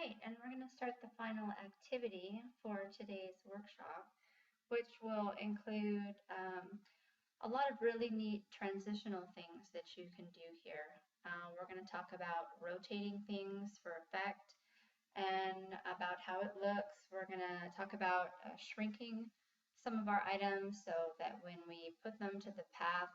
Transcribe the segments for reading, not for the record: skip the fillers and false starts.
right, and we're going to start the final activity for today's workshop, which will include a lot of really neat transitional things that you can do here. We're going to talk about rotating things for effect and about how it looks. We're going to talk about shrinking some of our items so that when we put them to the path,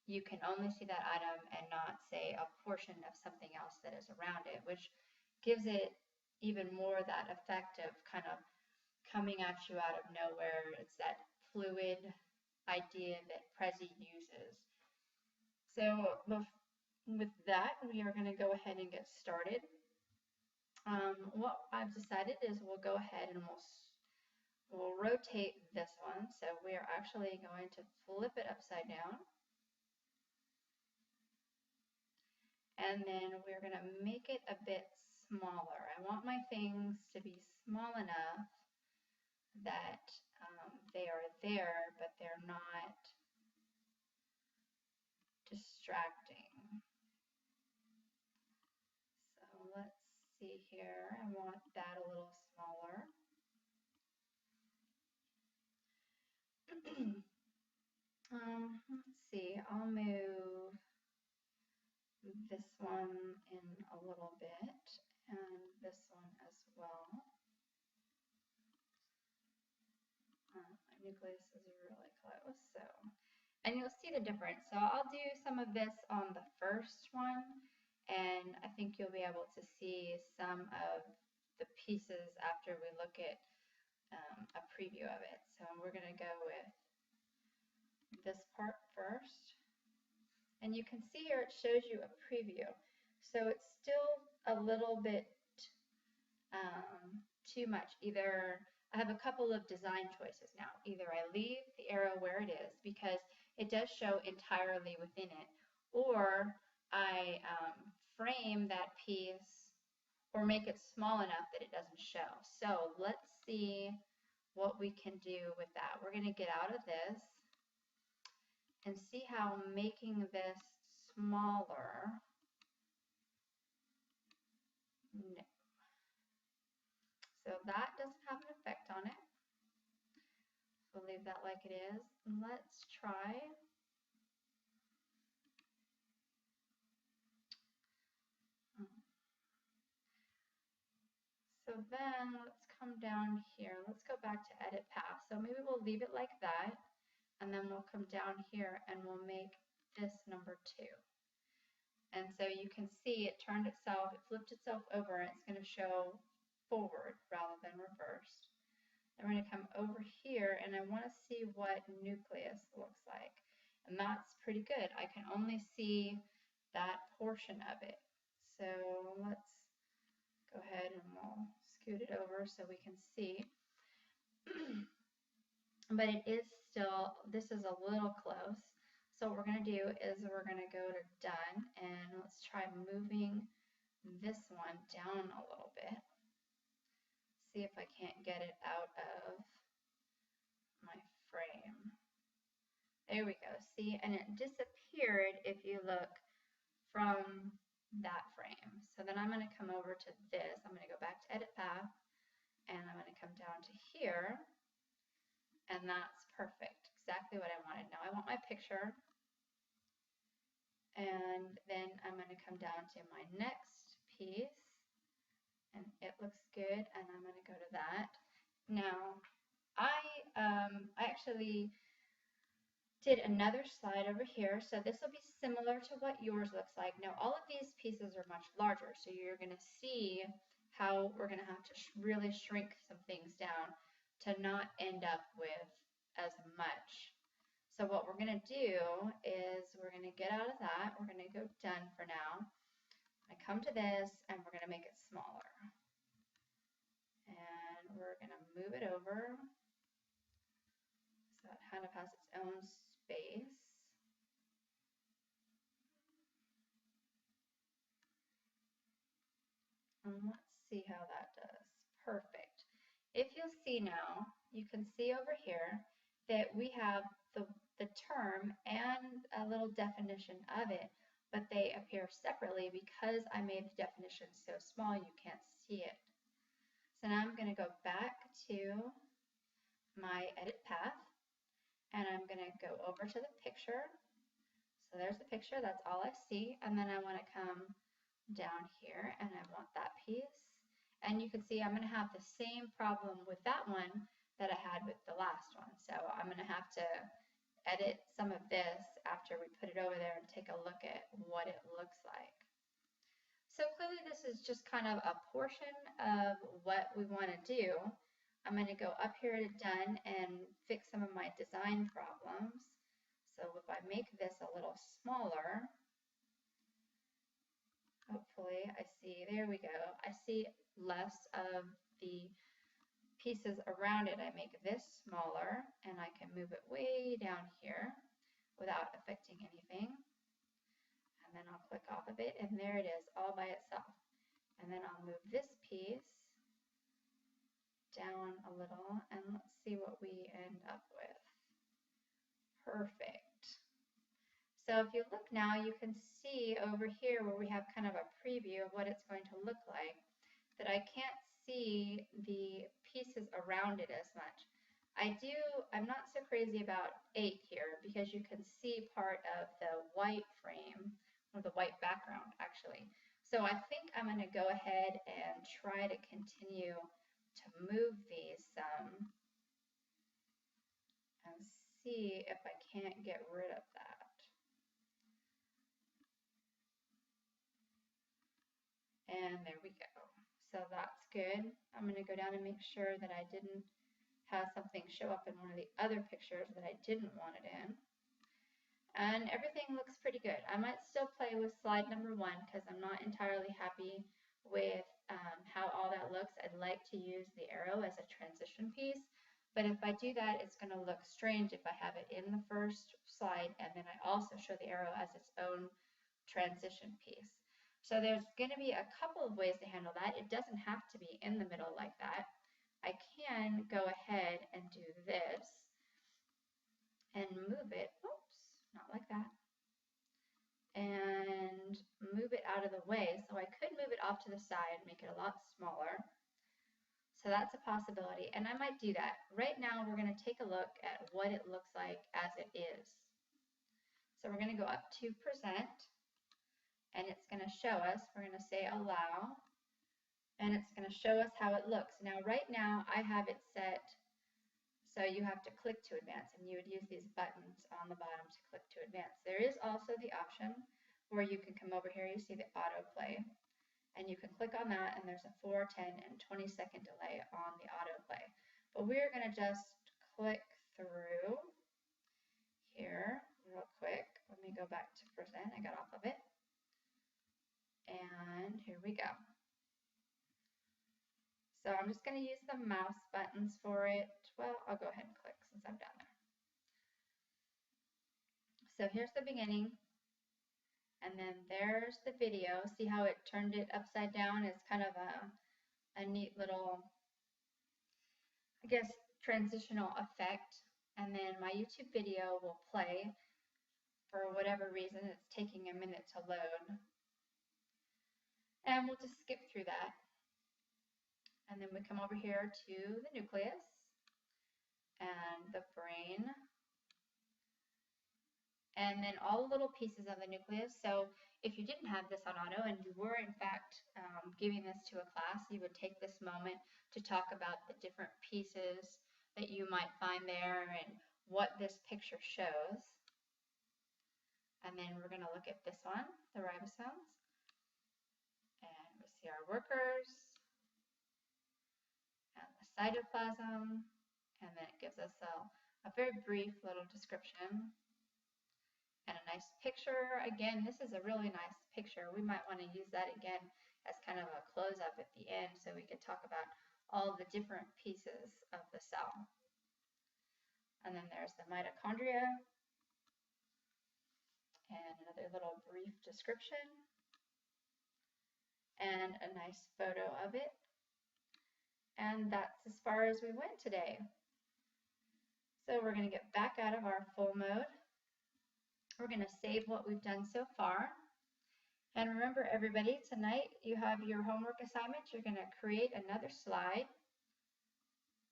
you can only see that item and not say a portion of something else that is around it, which gives it even more that effect of kind of coming at you out of nowhere. It's that fluid idea that Prezi uses. So with that, we are going to go ahead and get started. What I've decided is we'll go ahead and we'll rotate this one. So we are actually going to flip it upside down. And then we're going to make it a bit smaller. I want my things to be small enough that they are there, but they're not distracting. So let's see here. I want that a little smaller. Let's see. I'll move this one in a little bit and this one as well. My nucleus is really close, so, and you'll see the difference. So I'll do some of this on the first one, and I think you'll be able to see some of the pieces after we look at a preview of it. So we're going to go with this part first. And you can see here it shows you a preview. So it's still a little bit too much. Either I have a couple of design choices now. Either I leave the arrow where it is because it does show entirely within it, or I frame that piece or make it small enough that it doesn't show. So let's see what we can do with that. We're going to get out of this and see how making this smaller, no. So that doesn't have an effect on it. So we'll leave that like it is. Let's try so then let's come down here. Let's go back to edit path. So maybe we'll leave it like that, and then we'll come down here and we'll make this number 2. And so you can see it turned itself, it flipped itself over, and it's going to show forward rather than reversed. Then we're going to come over here, and I want to see what nucleus looks like. And that's pretty good. I can only see that portion of it. So let's go ahead and we'll scoot it over so we can see. But it is still, this is a little close. So what we're going to do is we're going to go to done, and let's try moving this one down a little bit. See if I can't get it out of my frame. There we go. See, and it disappeared if you look from that frame. So then I'm going to come over to this. I'm going to go back to edit path, and I'm going to come down to here, and that's perfect. Exactly what I wanted. Now I want my picture, and then I'm going to come down to my next piece, and it looks good, and I'm going to go to that. Now, I actually did another slide over here, so this will be similar to what yours looks like. Now, all of these pieces are much larger, so you're going to see how we're going to have to really shrink some things down to not end up with as much. So what we're going to do is we're going to get out of that. We're going to go done for now. I come to this, and we're going to make it smaller. And we're going to move it over so it kind of has its own space. And let's see how that does. Perfect. If you'll see now, you can see over here that we have the term and a little definition of it, but they appear separately because I made the definition so small you can't see it. So now I'm going to go back to my edit path, and I'm going to go over to the picture. So there's the picture, that's all I see, and then I want to come down here and I want that piece. And you can see I'm going to have the same problem with that one that I had with the last one. So I'm going to have to edit some of this after we put it over there and take a look at what it looks like. So clearly this is just kind of a portion of what we want to do. I'm going to go up here to done and fix some of my design problems. So if I make this a little smaller, hopefully I see, there we go, I see less of the pieces around it. I make this smaller and I can move it way down here without affecting anything. And then I'll click off of it and there it is all by itself. And then I'll move this piece down a little and let's see what we end up with. Perfect. So if you look now, you can see over here where we have kind of a preview of what it's going to look like, that I can't see the pieces around it as much. I'm not so crazy about 8 here because you can see part of the white frame, or the white background actually. So I think I'm going to go ahead and try to continue to move these some and see if I can't get rid of that. And there we go. So that's good. I'm going to go down and make sure that I didn't have something show up in one of the other pictures that I didn't want it in. And everything looks pretty good. I might still play with slide number 1 because I'm not entirely happy with how all that looks. I'd like to use the arrow as a transition piece. But if I do that, it's going to look strange if I have it in the first slide and then I also show the arrow as its own transition piece. So there's going to be a couple of ways to handle that. It doesn't have to be in the middle like that. I can go ahead and do this and move it, oops, not like that, and move it out of the way. So I could move it off to the side, make it a lot smaller. So that's a possibility, and I might do that. Right now we're going to take a look at what it looks like as it is. So we're going to go up to present. And it's going to show us, we're going to say allow, and it's going to show us how it looks. Now, right now, I have it set so you have to click to advance, and you would use these buttons on the bottom to click to advance. There is also the option where you can come over here, you see the autoplay, and you can click on that, and there's a 4, 10, and 20-second delay on the autoplay. But we're going to just click through here real quick. Let me go back to present. I got off of it. And here we go. So I'm just going to use the mouse buttons for it. Well, I'll go ahead and click since I'm down there. So here's the beginning. And then there's the video. See how it turned it upside down? It's kind of a neat little, I guess, transitional effect. And then my YouTube video will play. For whatever reason, it's taking a minute to load. And we'll just skip through that. And then we come over here to the nucleus and the brain. And then all the little pieces of the nucleus. So if you didn't have this on auto and you were in fact giving this to a class, you would take this moment to talk about the different pieces that you might find there and what this picture shows. And then we're going to look at this one, the ribosomes. And we see our workers, and the cytoplasm, and then it gives us a very brief little description, and a nice picture. Again, this is a really nice picture. We might want to use that again as kind of a close-up at the end so we could talk about all the different pieces of the cell. And then there's the mitochondria, and another little brief description. And a nice photo of it. And that's as far as we went today. So we're going to get back out of our full mode. We're going to save what we've done so far. And remember, everybody, tonight you have your homework assignment. You're going to create another slide.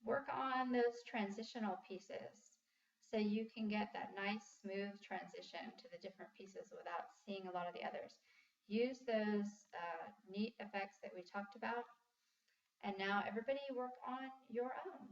Work on those transitional pieces so you can get that nice, smooth transition to the different pieces without seeing a lot of the others. Use those neat effects that we talked about. And now everybody work on your own.